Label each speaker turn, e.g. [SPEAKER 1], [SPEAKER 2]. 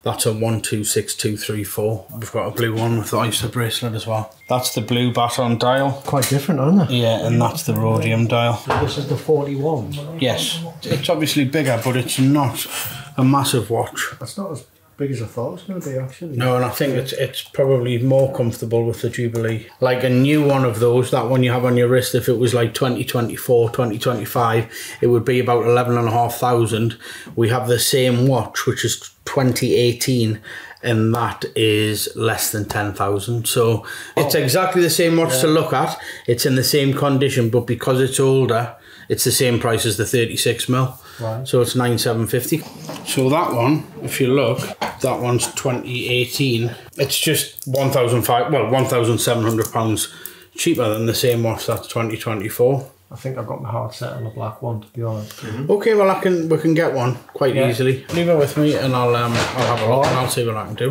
[SPEAKER 1] That's a 126234. We've got a blue one with the Oyster bracelet as well. That's the blue baton dial.
[SPEAKER 2] Quite different, aren't they?
[SPEAKER 1] Yeah, and that's the rhodium dial.
[SPEAKER 2] So this is the 41?
[SPEAKER 1] Yes. It's obviously bigger, but it's not a massive watch.
[SPEAKER 2] That's not as big as I thought it was going to be, actually.
[SPEAKER 1] No, and I think it's probably more comfortable with the Jubilee. Like a new one of those, that one you have on your wrist, if it was like 2024, 2025, it would be about 11,500. We have the same watch, which is 2018, and that is less than 10,000. So it's exactly the same watch to look at. It's in the same condition, but because it's older, it's the same price as the 36mm.
[SPEAKER 2] Right.
[SPEAKER 1] So it's 9,750. So that one, if you look, that one's 2018. It's just £1,700 cheaper than the same watch that's 2024.
[SPEAKER 2] I think I've got my heart set on the black one, to be honest.
[SPEAKER 1] Okay, well we can get one quite easily. Leave it with me and I'll have a look and I'll see what I can do.